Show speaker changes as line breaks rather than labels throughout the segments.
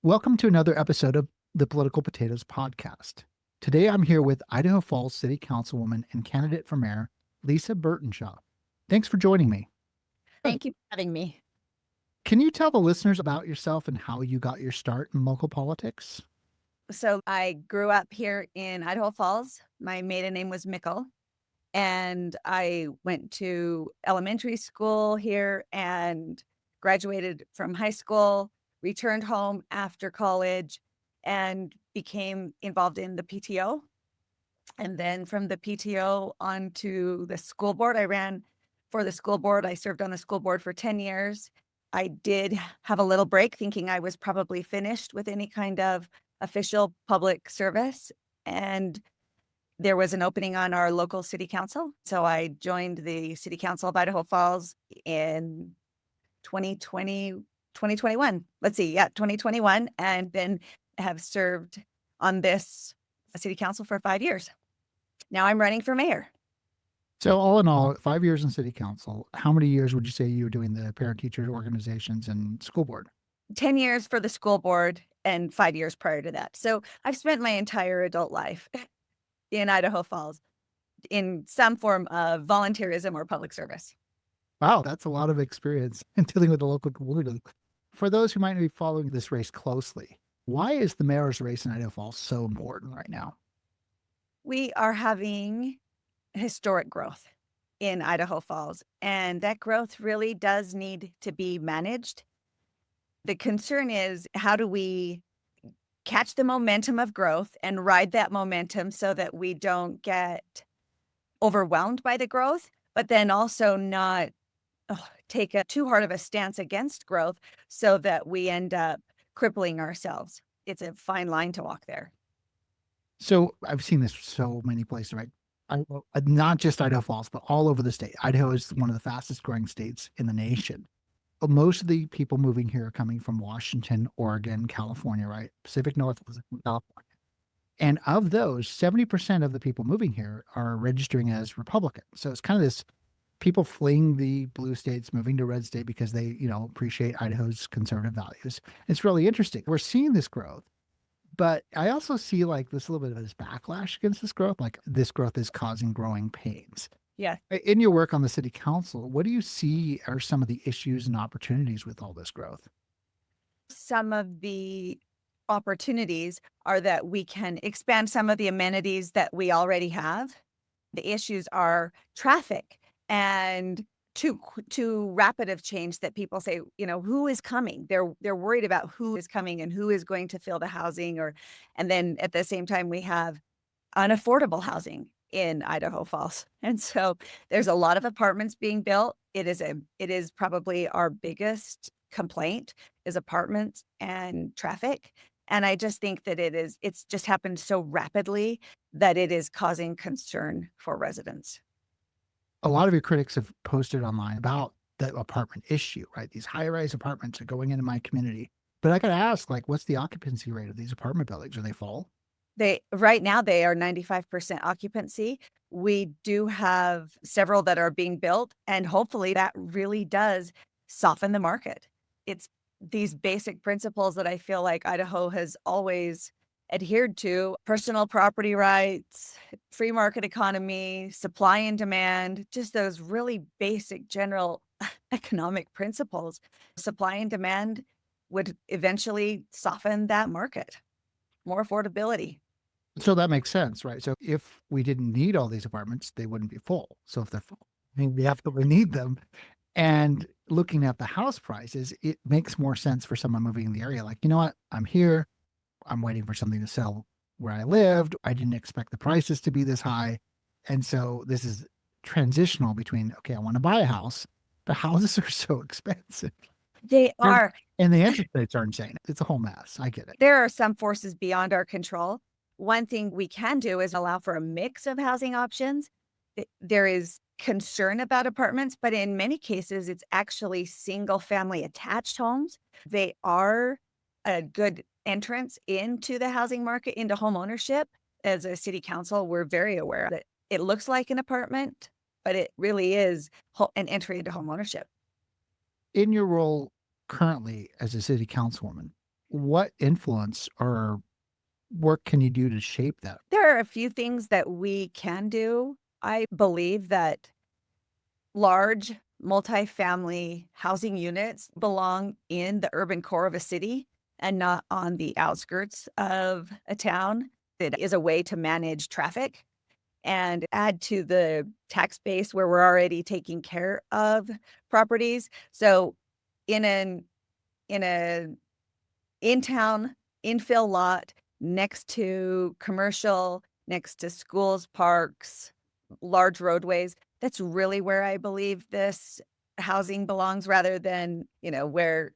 Welcome to another episode of the Political Potatoes podcast. Today I'm here with Idaho Falls City Councilwoman and candidate for mayor, Lisa Burtenshaw. Thanks for joining me.
Thank you for having me.
Can you tell the listeners about yourself and how you got your start in local politics?
So I grew up here in Idaho Falls. My maiden name was Mickle, and I went to elementary school here and graduated from high school, returned home after college, and became involved in the PTO. And then from the PTO on to the school board, I ran for the school board. I served on the school board for 10 years. I did have a little break thinking I was probably finished with any kind of official public service. And there was an opening on our local city council. So I joined the city council of Idaho Falls in 2020, 2021. Let's see. Yeah, 2021. And then have served on this city council for 5 years. Now I'm running for mayor.
So, all in all, 5 years in city council, how many years would you say you were doing the parent teacher organizations and school board?
10 years for the school board and 5 years prior to that. So I've spent my entire adult life in Idaho Falls in some form of volunteerism or public service.
Wow, that's a lot of experience in dealing with the local community. For those who might be following this race closely, why is the mayor's race in Idaho Falls so important right now?
We are having historic growth in Idaho Falls, and that growth really does need to be managed. The concern is, how do we catch the momentum of growth and ride that momentum so that we don't get overwhelmed by the growth, but then also not take too hard of a stance against growth so that we end up crippling ourselves. It's a fine line to walk there.
So I've seen this so many places, right? Not just Idaho Falls, but all over the state. Idaho is one of the fastest growing states in the nation. But most of the people moving here are coming from Washington, Oregon, California, right? Pacific Northwest, California. And of those, 70% of the people moving here are registering as Republican. So it's kind of this people fleeing the blue states, moving to red state because they, appreciate Idaho's conservative values. It's really interesting. We're seeing this growth. But I also see like this little bit of this backlash against this growth, like this growth is causing growing pains.
Yeah.
In your work on the city council, what do you see are some of the issues and opportunities with all this growth?
Some of the opportunities are that we can expand some of the amenities that we already have. The issues are traffic and too rapid of change that people say, who is coming? They're worried about who is coming and who is going to fill the housing, and then at the same time we have unaffordable housing in Idaho Falls. And so there's a lot of apartments being built. It is probably our biggest complaint is apartments and traffic. And I just think that it's just happened so rapidly that it is causing concern for residents.
A lot of your critics have posted online about the apartment issue, right? These high-rise apartments are going into my community. But I got to ask, like, what's the occupancy rate of these apartment buildings? Are they full?
Right now they are 95% occupancy. We do have several that are being built, and hopefully that really does soften the market. It's these basic principles that I feel like Idaho has always adhered to: personal property rights, free market economy, supply and demand, just those really basic general economic principles. Supply and demand would eventually soften that market. More affordability.
So that makes sense, right? So if we didn't need all these apartments, they wouldn't be full. So if they're full, I mean, we absolutely need them. And looking at the house prices, it makes more sense for someone moving in the area. Like, you know what? I'm here. I'm waiting for something to sell where I lived. I didn't expect the prices to be this high. And so this is transitional between, okay, I want to buy a house, but houses are so expensive.
They are.
And the interest rates are insane. It's a whole mess. I get it.
There are some forces beyond our control. One thing we can do is allow for a mix of housing options. There is concern about apartments, but in many cases, it's actually single family attached homes. They are a good entrance into the housing market, into home ownership. As a city council, we're very aware that it looks like an apartment, but it really is an entry into home ownership.
In your role currently as a city councilwoman, What influence or work can you do to shape that?
There are a few things that we can do. I believe that large multifamily housing units belong in the urban core of a city and not on the outskirts of a town. It is a way to manage traffic and add to the tax base where we're already taking care of properties. So in an in a in-town infill lot next to commercial, next to schools, parks, large roadways. That's really where I believe this housing belongs rather than, where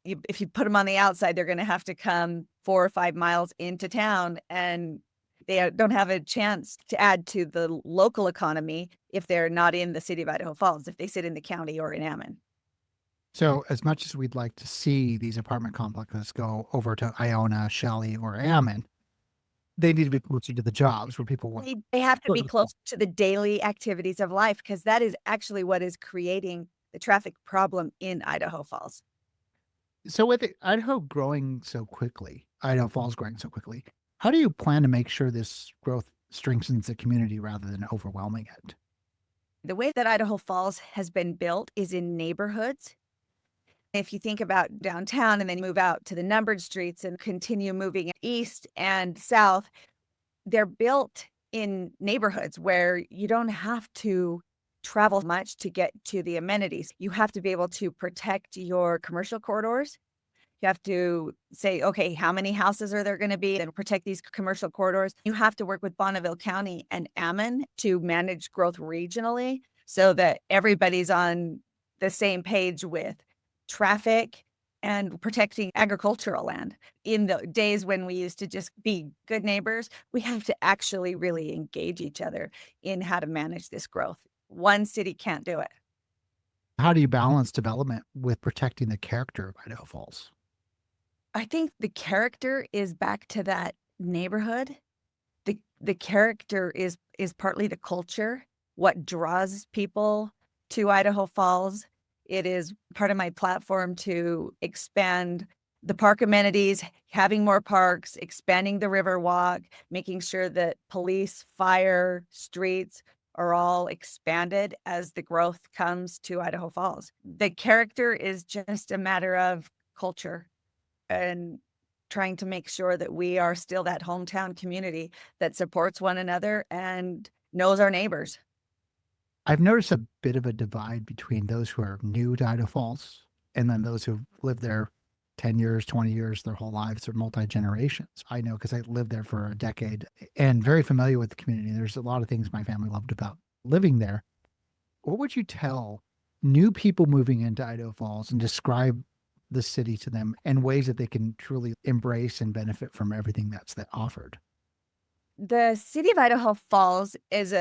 if you put them on the outside, they're gonna have to come 4 or 5 miles into town, and they don't have a chance to add to the local economy if they're not in the city of Idaho Falls, if they sit in the county or in Ammon.
So, as much as we'd like to see these apartment complexes go over to Iona, Shelley, or Ammon, they need to be closer to the jobs where people want.
They have to be close to the daily activities of life because that is actually what is creating the traffic problem in Idaho Falls.
So, with Idaho growing so quickly, Idaho Falls growing so quickly, how do you plan to make sure this growth strengthens the community rather than overwhelming it?
The way that Idaho Falls has been built is in neighborhoods. If you think about downtown and then move out to the numbered streets and continue moving east and south, they're built in neighborhoods where you don't have to travel much to get to the amenities. You have to be able to protect your commercial corridors. You have to say, okay, how many houses are there going to be and protect these commercial corridors? You have to work with Bonneville County and Ammon to manage growth regionally so that everybody's on the same page with traffic and protecting agricultural land. In the days when we used to just be good neighbors, we have to actually really engage each other in how to manage this growth. One city can't do it.
How do you balance development with protecting the character of Idaho Falls?
I think the character is back to that neighborhood. The character is partly the culture, what draws people to Idaho Falls. It is part of my platform to expand the park amenities, having more parks, expanding the river walk, making sure that police, fire, streets are all expanded as the growth comes to Idaho Falls. The character is just a matter of culture and trying to make sure that we are still that hometown community that supports one another and knows our neighbors.
I've noticed a bit of a divide between those who are new to Idaho Falls and then those who've lived there 10 years, 20 years, their whole lives, or multi generations. I know because I lived there for a decade and very familiar with the community. There's a lot of things my family loved about living there. What would you tell new people moving into Idaho Falls and describe the city to them in ways that they can truly embrace and benefit from everything that's offered?
The city of Idaho Falls is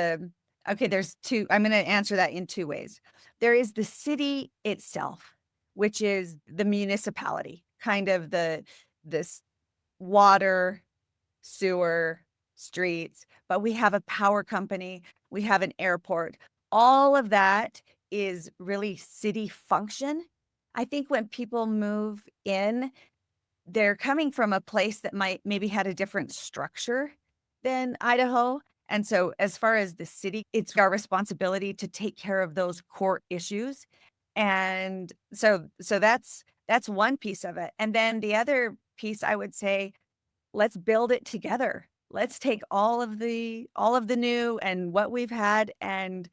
okay, there's two. I'm going to answer that in two ways. There is the city itself, which is the municipality, kind of this water, sewer, streets, but we have a power company, we have an airport. All of that is really city function. I think when people move in, they're coming from a place that might maybe had a different structure than Idaho. And so as far as the city, it's our responsibility to take care of those core issues. And so that's one piece of it. And then the other piece I would say, let's build it together. Let's take all of the new and what we've had and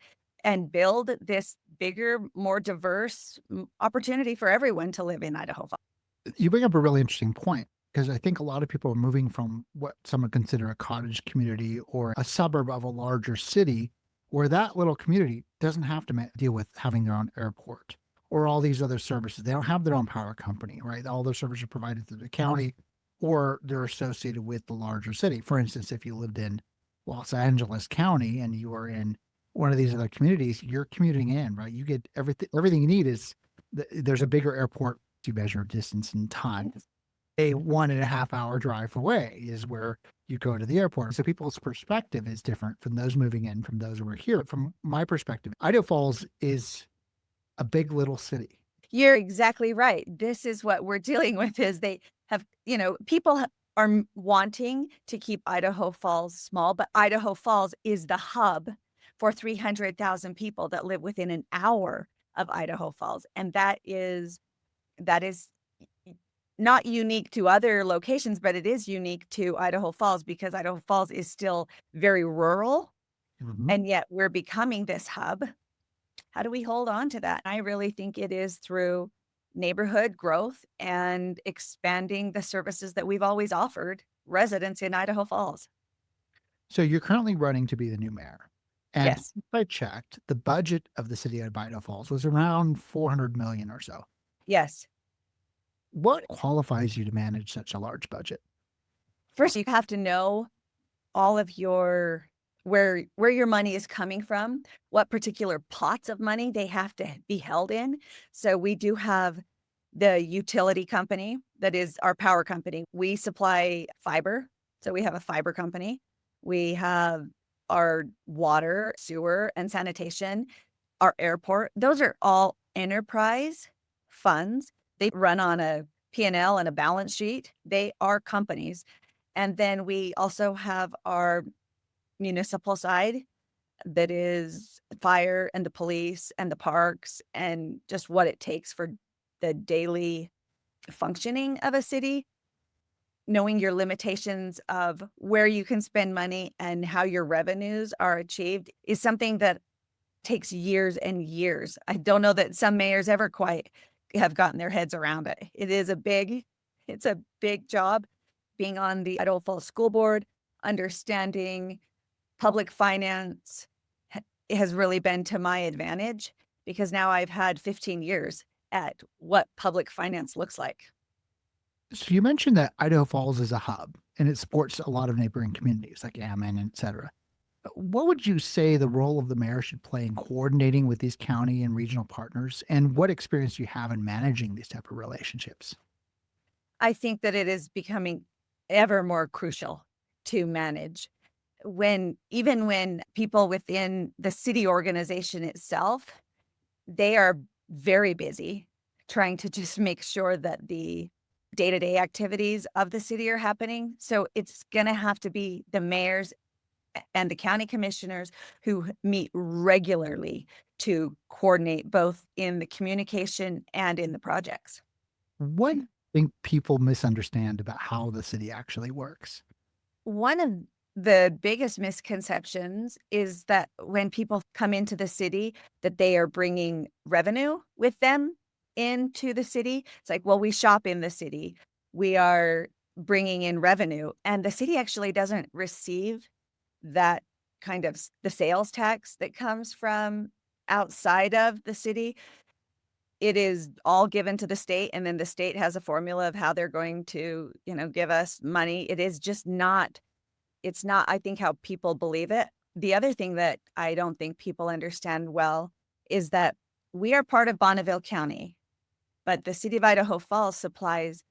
build this bigger, more diverse opportunity for everyone to live in Idaho Falls.
You bring up a really interesting point because I think a lot of people are moving from what some would consider a cottage community or a suburb of a larger city where that little community doesn't have to deal with having their own airport or all these other services. They don't have their own power company, right? All those services are provided through the county or they're associated with the larger city. For instance, if you lived in Los Angeles County and you are in one of these other communities, you're commuting in, right? You get everything you need is there's a bigger airport to measure distance and time. A 1.5 hour drive away is where you go to the airport. So people's perspective is different from those moving in, from those who are here. From my perspective, Idaho Falls is a big little city.
You're exactly right. This is what we're dealing with is they have, people are wanting to keep Idaho Falls small, but Idaho Falls is the hub for 300,000 people that live within an hour of Idaho Falls. And that is not unique to other locations, but it is unique to Idaho Falls because Idaho Falls is still very rural,
Mhm.
and yet we're becoming this hub. How do we hold on to that? I really think it is through neighborhood growth and expanding the services that we've always offered residents in Idaho Falls.
So you're currently running to be the new mayor. And
Yes.
if I checked, the budget of the city of Idaho Falls was around 400 million or so.
Yes.
What qualifies you to manage such a large budget?
First, you have to know all of your where your money is coming from, what particular pots of money they have to be held in. So we do have the utility company that is our power company. We supply fiber. So we have a fiber company. We have our water, sewer, and sanitation, our airport. Those are all enterprise funds. They run on a P&L and L and a balance sheet. They are companies. And then we also have our municipal side that is fire and the police and the parks and just what it takes for the daily functioning of a city. Knowing your limitations of where you can spend money and how your revenues are achieved is something that takes years and years. I don't know that some mayors ever quite have gotten their heads around it. It's a big job being on the Idaho Falls School Board, understanding public finance has really been to my advantage because now I've had 15 years at what public finance looks like.
So you mentioned that Idaho Falls is a hub and it supports a lot of neighboring communities like Ammon, et cetera. What would you say the role of the mayor should play in coordinating with these county and regional partners? And what experience do you have in managing these type of relationships?
I think that it is becoming ever more crucial to manage when people within the city organization itself, they are very busy trying to just make sure that the day-to-day activities of the city are happening. So it's going to have to be the mayors and the county commissioners who meet regularly to coordinate both in the communication and in the projects.
What do you think people misunderstand about how the city actually works?
One of the biggest misconceptions is that when people come into the city, that they are bringing revenue with them into the city. It's like, well, we shop in the city. We are bringing in revenue, and the city actually doesn't receive that kind of the sales tax that comes from outside of the city. It is all given to the state, and then the state has a formula of how they're going to, give us money. It's not, I think, how people believe it. The other thing that I don't think people understand well is that we are part of Bonneville County, but the city of Idaho Falls supplies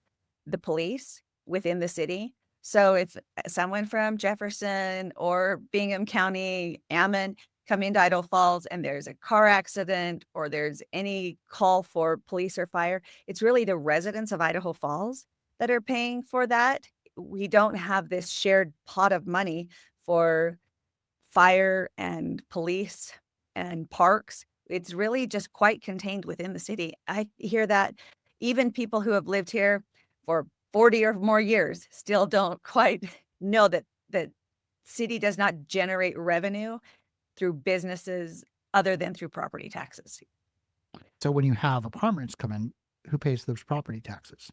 the police within the city. So if someone from Jefferson or Bingham County, Ammon, come into Idaho Falls and there's a car accident or there's any call for police or fire, it's really the residents of Idaho Falls that are paying for that. We don't have this shared pot of money for fire and police and parks. It's really just quite contained within the city. I hear that even people who have lived here for 40 or more years still don't quite know that the city does not generate revenue through businesses other than through property taxes.
So when you have apartments come in, who pays those property taxes?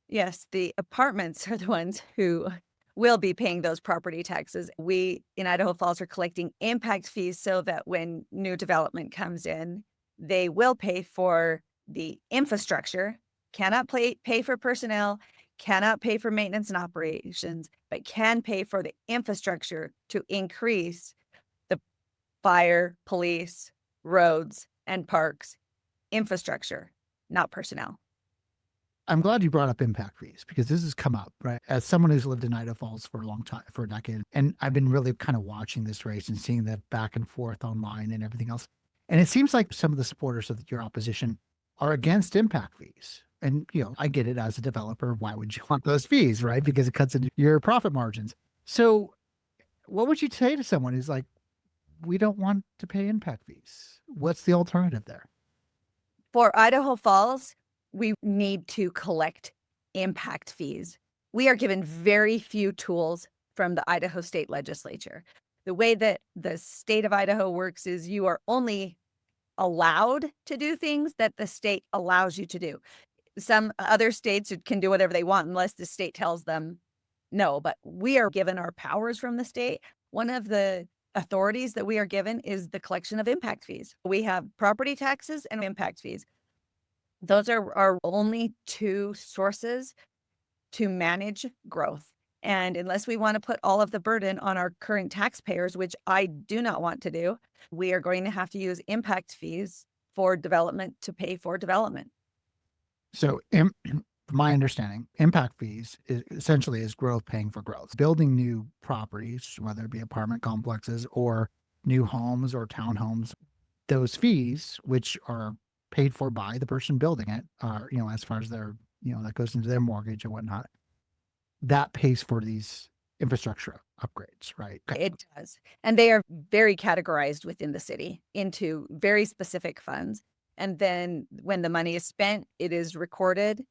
Yes, the apartments are the ones who will be paying those property taxes. We in Idaho Falls are collecting impact fees so that when new development comes in, they will pay for the infrastructure, cannot pay for personnel, cannot pay for maintenance and operations, but can pay for the infrastructure to increase the fire, police, roads, and parks infrastructure, not personnel.
I'm glad you brought up impact fees because this has come up, right? As someone who's lived in Idaho Falls for a long time, for a decade, and I've been really kind of watching this race and seeing the back and forth online and everything else. And it seems like some of the supporters of your opposition are against impact fees. And, I get it as a developer. Why would you want those fees, right? Because it cuts into your profit margins. So what would you say to someone who's like, we don't want to pay impact fees? What's the alternative there?
For Idaho Falls, we need to collect impact fees. We are given very few tools from the Idaho State Legislature. The way that the state of Idaho works is you are only allowed to do things that the state allows you to do. Some other states can do whatever they want unless the state tells them no, but we are given our powers from the state. One of the authorities that we are given is the collection of impact fees. We have property taxes and impact fees. Those are our only two sources to manage growth. And unless we want to put all of the burden on our current taxpayers, which I do not want to do, we are going to have to use impact fees for development to pay for development.
So, from my understanding, impact fees essentially is growth paying for growth. Building new properties, whether it be apartment complexes or new homes or townhomes, those fees, which are paid for by the person building it, are, as far as their, that goes into their mortgage and whatnot, that pays for these infrastructure upgrades, right? Okay.
It does. And they are very categorized within the city into very specific funds. And then when the money is spent, it is recorded.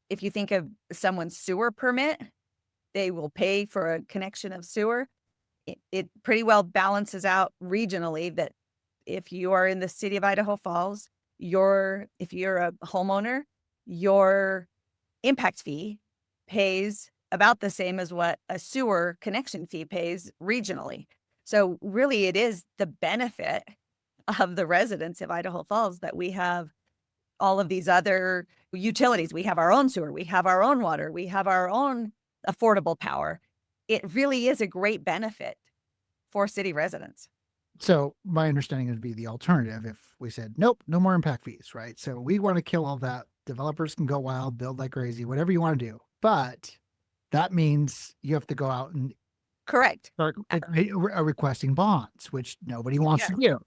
If you think of someone's sewer permit, they will pay for a connection of sewer. It pretty well balances out regionally that if you are in the city of Idaho Falls, if you're a homeowner, your impact fee pays about the same as what a sewer connection fee pays regionally. So really it is the benefit of the residents of Idaho Falls that we have all of these other utilities. We have our own sewer, we have our own water, we have our own affordable power. It really is a great benefit for city residents.
So my understanding would be the alternative if we said, nope, no more impact fees, right? So we want to kill all that. Developers can go wild, build like crazy, whatever you want to do. But that means you have to go out and
Correct.
start requesting bonds, which nobody wants to do.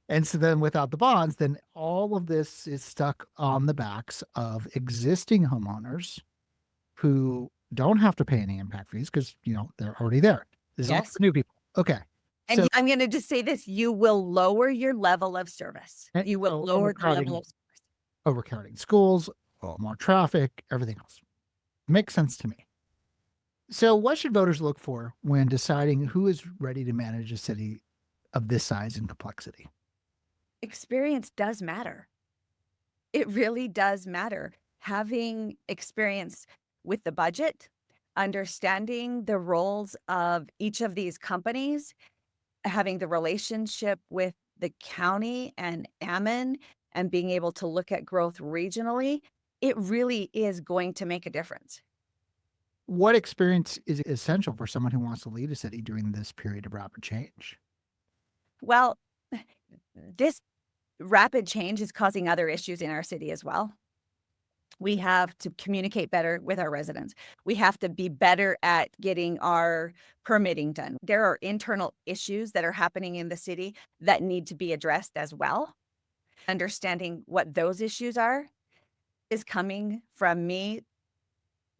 And so then without the bonds, then all of this is stuck on the backs of existing homeowners who don't have to pay any impact fees because, they're already there. This is all for new people. Okay.
And
So,
I'm going to just say this, you will lower your level of service. You will lower the level of service.
Overcrowding schools, more traffic, everything else. Makes sense to me. So what should voters look for when deciding who is ready to manage a city of this size and complexity?
Experience does matter. It really does matter. Having experience with the budget, understanding the roles of each of these companies, having the relationship with the county and Ammon, and being able to look at growth regionally, it really is going to make a difference.
What experience is essential for someone who wants to lead a city during this period of rapid change?
Well, this rapid change is causing other issues in our city as well. We have to communicate better with our residents. We have to be better at getting our permitting done. There are internal issues that are happening in the city that need to be addressed as well. Understanding what those issues are is coming from me,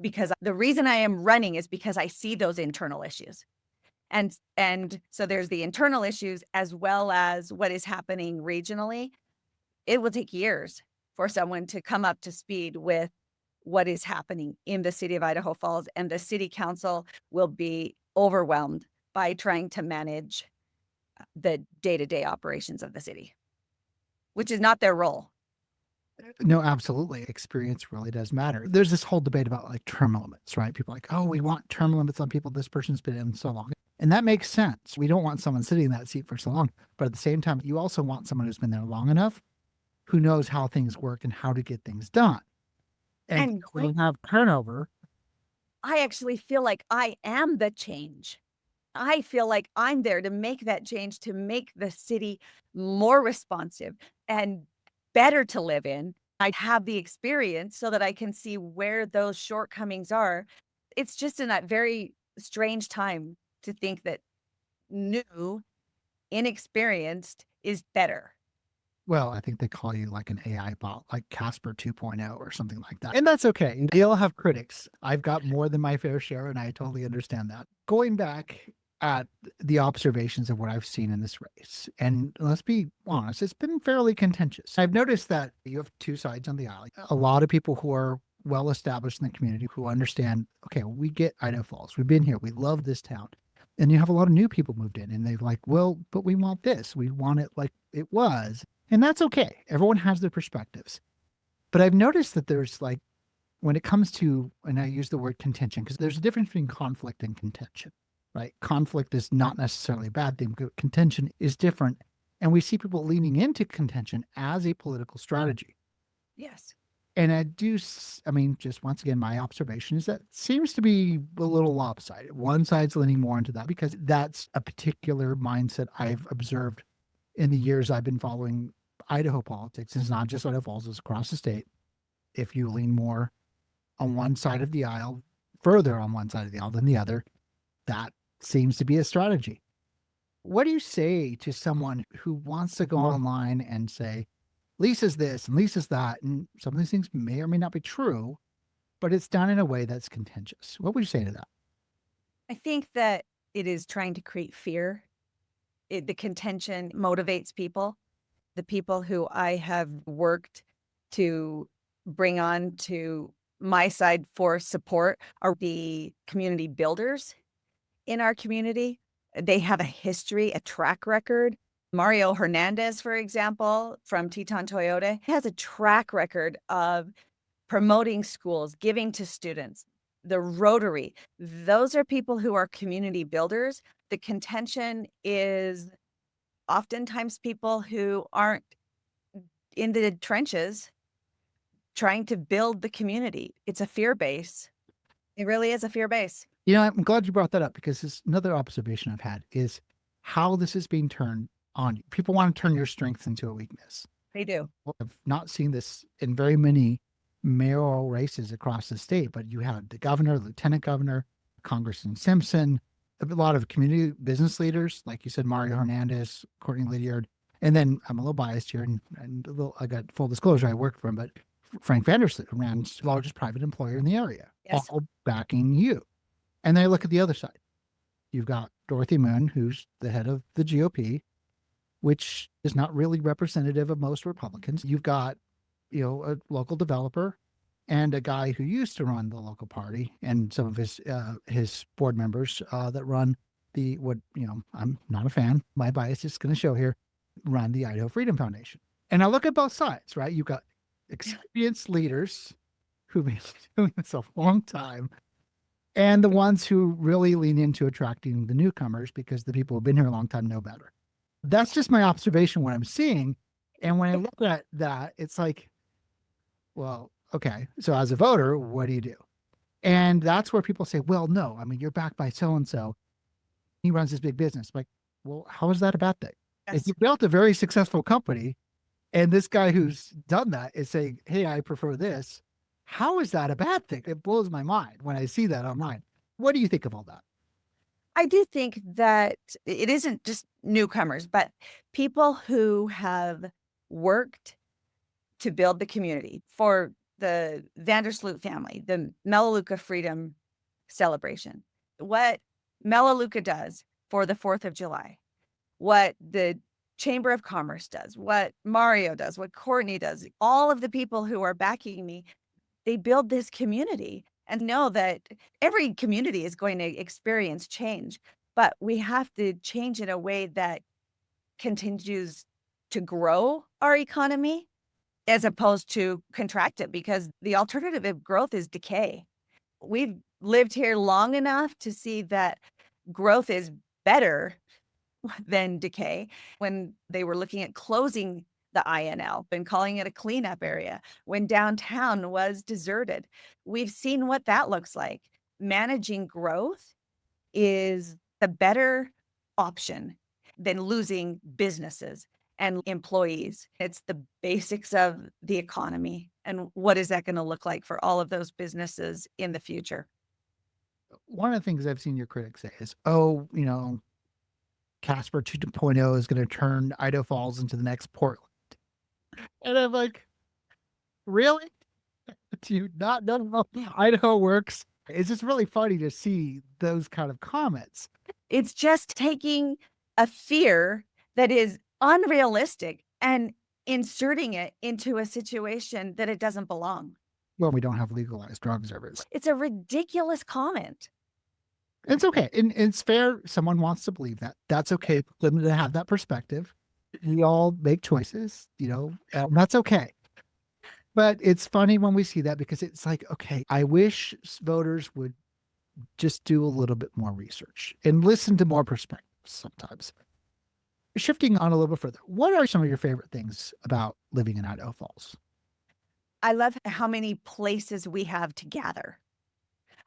because the reason I am running is because I see those internal issues. And so there's the internal issues as well as what is happening regionally. It will take years for someone to come up to speed with what is happening in the city of Idaho Falls, and the city council will be overwhelmed by trying to manage the day-to-day operations of the city, which is not their role.
No, absolutely. Experience really does matter. There's this whole debate about like term limits, right? People are like, oh, we want term limits on people. This person's been in so long. And that makes sense. We don't want someone sitting in that seat for so long. But at the same time, you also want someone who's been there long enough, who knows how things work and how to get things done. And we have turnover.
I actually feel like I am the change. I feel like I'm there to make that change, to make the city more responsive and better to live in. I have the experience so that I can see where those shortcomings are. It's just in that very strange time to think that new, inexperienced is better.
Well, I think they call you like an AI bot, like Casper 2.0 or something like that. And that's okay. They all have critics. I've got more than my fair share, and I totally understand that. Going back at the observations of what I've seen in this race, and let's be honest, it's been fairly contentious. I've noticed that you have two sides on the aisle. A lot of people who are well established in the community who understand, okay, we get Idaho Falls. We've been here. We love this town. And you have a lot of new people moved in, and they're like, well, but we want this. We want it like it was. And that's okay. Everyone has their perspectives. But I've noticed that there's like, when it comes to, and I use the word contention, because there's a difference between conflict and contention, right? Conflict is not necessarily a bad thing, but contention is different. And we see people leaning into contention as a political strategy.
Yes.
And I mean, just once again, my observation is that seems to be a little lopsided. One side's leaning more into that because that's a particular mindset I've observed in the years I've been following Idaho politics. It's not just Idaho Falls, it's across the state. If you lean more on one side of the aisle, further on one side of the aisle than the other, that seems to be a strategy. What do you say to someone who wants to go online and say, Lisa's this and Lisa's that, and some of these things may or may not be true, but it's done in a way that's contentious? What would you say to that?
I think that it is trying to create fear. The contention motivates people. The people who I have worked to bring on to my side for support are the community builders in our community. They have a history, a track record. Mario Hernandez, for example, from Teton Toyota, has a track record of promoting schools, giving to students. The Rotary, those are people who are community builders. The contention is oftentimes people who aren't in the trenches trying to build the community. It's a fear base. It really is a fear base.
You know, I'm glad you brought that up because it's another observation I've had is how this is being turned on you. People want to turn your strength into a weakness.
They do.
I've not seen this in very many mayoral races across the state, but you had the governor, lieutenant governor, Congressman Simpson, a lot of community business leaders, like you said, Mario Hernandez, Courtney Lydiard. And then I'm a little biased here, and I got full disclosure, I worked for him, but Frank Vandersloot ran the largest private employer in the area,
Yes.
all backing you. And then I look at the other side. You've got Dorothy Moon, who's the head of the GOP, which is not really representative of most Republicans. You've got, a local developer and a guy who used to run the local party and some of his board members that run I'm not a fan. My bias is going to show here, run the Idaho Freedom Foundation. And I look at both sides, right? You've got experienced leaders who've been doing this a long time, and the ones who really lean into attracting the newcomers because the people who've been here a long time know better. That's just my observation, what I'm seeing. And when I look at that, it's like, well, okay, so as a voter, what do you do? And that's where people say, well, no, I mean, you're backed by so-and-so. He runs this big business. Like, well, how is that a bad thing?
Yes.
If you built a very successful company and this guy who's done that is saying, hey, I prefer this, how is that a bad thing? It blows my mind when I see that online. What do you think of all that?
I do think that it isn't just newcomers, but people who have worked to build the community. For the Vandersloot family, the Melaleuca Freedom Celebration, what Melaleuca does for the 4th of July, what the Chamber of Commerce does, what Mario does, what Courtney does, all of the people who are backing me, they build this community and know that every community is going to experience change, but we have to change in a way that continues to grow our economy as opposed to contract it, because the alternative of growth is decay. We've lived here long enough to see that growth is better than decay. When they were looking at closing the INL and calling it a cleanup area, when downtown was deserted, we've seen what that looks like. Managing growth is the better option than losing businesses and employees. It's the basics of the economy. And what is that going to look like for all of those businesses in the future?
One of the things I've seen your critics say is, oh, Casper 2.0 is going to turn Idaho Falls into the next Portland. And I'm like, really? Do you not know how Idaho works? It's just really funny to see those kind of comments.
It's just taking a fear that is unrealistic and inserting it into a situation that it doesn't belong.
Well, we don't have legalized drugs there is.
It's a ridiculous comment.
It's okay. And it's fair. Someone wants to believe that. That's okay for them to have that perspective. We all make choices, and that's okay. But it's funny when we see that because it's like, okay, I wish voters would just do a little bit more research and listen to more perspectives sometimes. Shifting on a little bit further, what are some of your favorite things about living in Idaho Falls?
I love how many places we have to gather.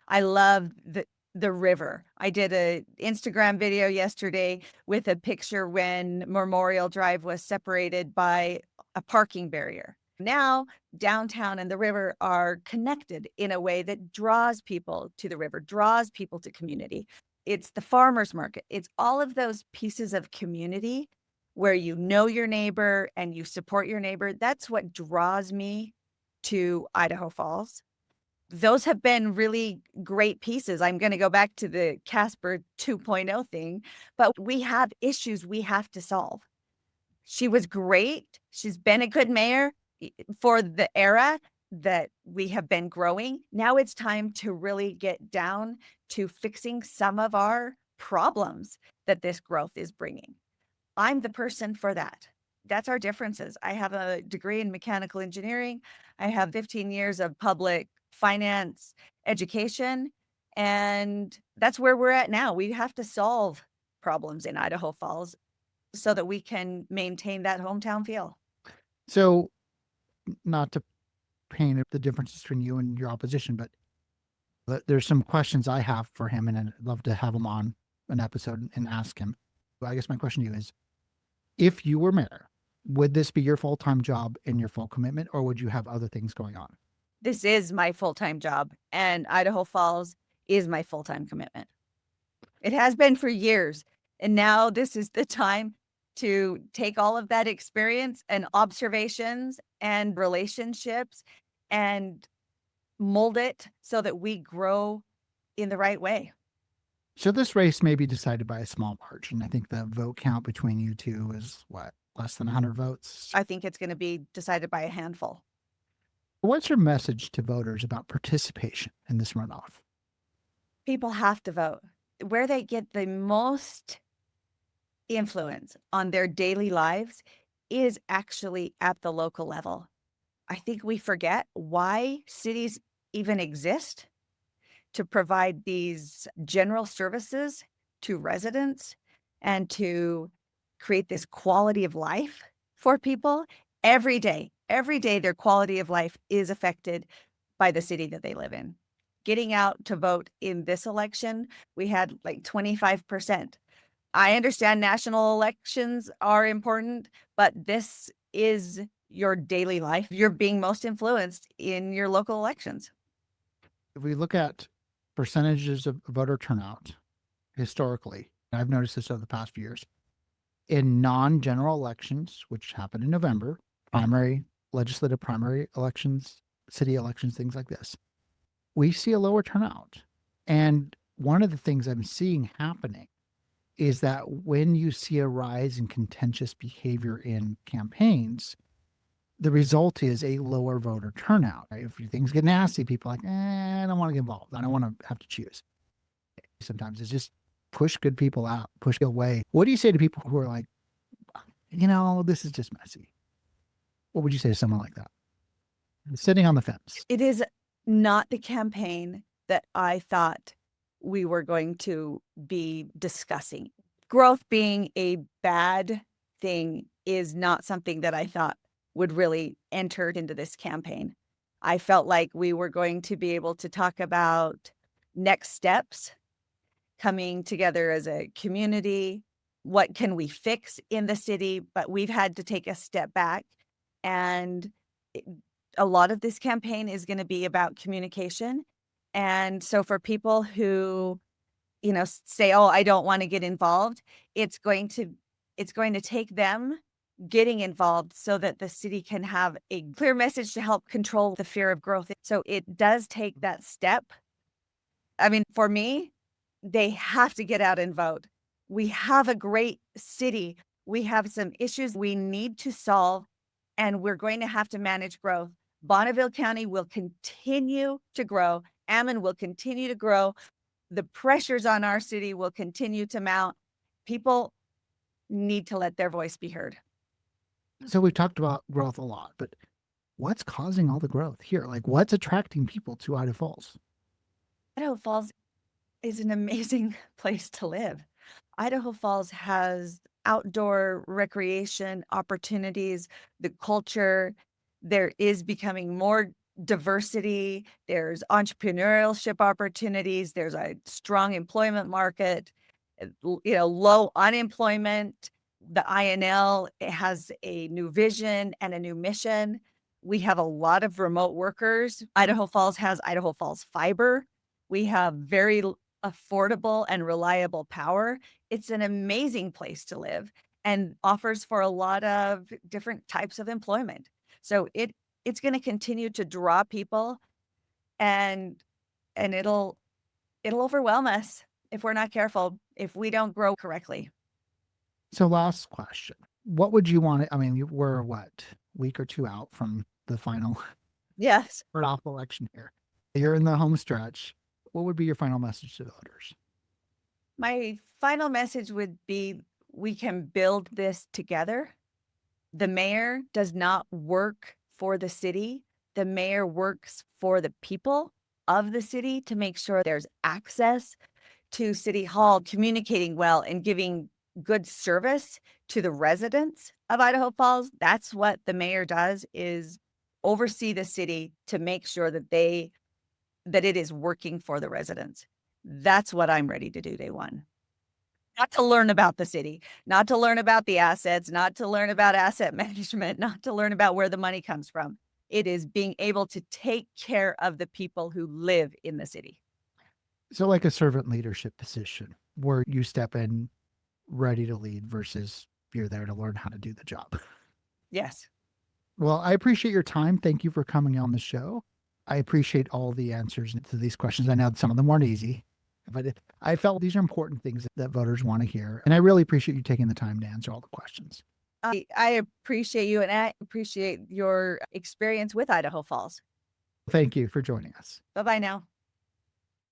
I love the river. I did a Instagram video yesterday with a picture when Memorial Drive was separated by a parking barrier. Now, downtown and the river are connected in a way that draws people to the river, draws people to community. It's the farmers market. It's all of those pieces of community where you know your neighbor and you support your neighbor. That's what draws me to Idaho Falls. Those have been really great pieces. I'm going to go back to the Casper 2.0 thing, but we have issues we have to solve. She was great. She's been a good mayor for the era that we have been growing. Now it's time to really get down to fixing some of our problems that this growth is bringing. I'm the person for that. That's our differences. I have a degree in mechanical engineering. I have 15 years of public finance education, and that's where we're at now. We have to solve problems in Idaho Falls so that we can maintain that hometown feel.
So, not to paint the differences between you and your opposition, but there's some questions I have for him, and I'd love to have him on an episode and ask him. I guess my question to you is, if you were mayor, would this be your full-time job and your full commitment, or would you have other things going on?
This is my full-time job, and Idaho Falls is my full-time commitment. It has been for years, and now this is the time to take all of that experience and observations and relationships and mold it so that we grow in the right way.
So this race may be decided by a small margin. I think the vote count between you two is what, less than 100 votes?
I think it's going to be decided by a handful.
What's your message to voters about participation in this runoff?
People have to vote. Where they get the most influence on their daily lives is actually at the local level. I think we forget why cities even exist, to provide these general services to residents and to create this quality of life for people every day. Every day, their quality of life is affected by the city that they live in. Getting out to vote in this election, we had like 25%. I understand national elections are important, but this is your daily life. You're being most influenced in your local elections.
If we look at percentages of voter turnout historically, I've noticed this over the past few years, in non-general elections, which happen in November, primary, legislative primary elections, city elections, things like this, we see a lower turnout. And one of the things I'm seeing happening is that when you see a rise in contentious behavior in campaigns, the result is a lower voter turnout. Right? If things get nasty, people are like, I don't want to get involved. I don't want to have to choose. Sometimes it's just push good people out, push away. What do you say to people who are like, this is just messy? What would you say to someone like that? Sitting on the fence.
It is not the campaign that I thought we were going to be discussing. Growth being a bad thing is not something that I thought would really enter into this campaign. I felt like we were going to be able to talk about next steps, coming together as a community. What can we fix in the city? But we've had to take a step back. And a lot of this campaign is going to be about communication. And so for people who, say, oh, I don't want to get involved, it's going to take them getting involved so that the city can have a clear message to help control the fear of growth. So it does take that step. I mean, for me, they have to get out and vote. We have a great city. We have some issues we need to solve, and we're going to have to manage growth. Bonneville County will continue to grow. Ammon will continue to grow. The pressures on our city will continue to mount. People need to let their voice be heard.
So we've talked about growth a lot, but what's causing all the growth here? Like what's attracting people to Idaho Falls?
Idaho Falls is an amazing place to live. Idaho Falls has outdoor recreation opportunities, the culture. There is becoming more diversity. There's entrepreneurship opportunities. There's a strong employment market, low unemployment. The INL has a new vision and a new mission. We have a lot of remote workers. Idaho Falls has Idaho Falls Fiber. We have very affordable and reliable power. It's an amazing place to live and offers for a lot of different types of employment. So it's going to continue to draw people, and it'll overwhelm us if we're not careful, if we don't grow correctly.
So last question. What would you want to, I mean, we're what, week or two out from the final
Yes.
off election here. You're in the home stretch. What would be your final message to voters?
My final message would be we can build this together. The mayor does not work for the city. The mayor works for the people of the city to make sure there's access to City Hall, communicating well and giving good service to the residents of Idaho Falls. That's what the mayor does, is oversee the city to make sure that it is working for the residents. That's what I'm ready to do day one. Not to learn about the city, not to learn about the assets, not to learn about asset management, not to learn about where the money comes from. It is being able to take care of the people who live in the city.
So like a servant leadership position where you step in ready to lead versus you're there to learn how to do the job.
Yes.
Well, I appreciate your time. Thank you for coming on the show. I appreciate all the answers to these questions. I know some of them weren't easy, but I felt these are important things that voters want to hear. And I really appreciate you taking the time to answer all the questions.
I appreciate you, and I appreciate your experience with Idaho Falls.
Thank you for joining us.
Bye-bye now.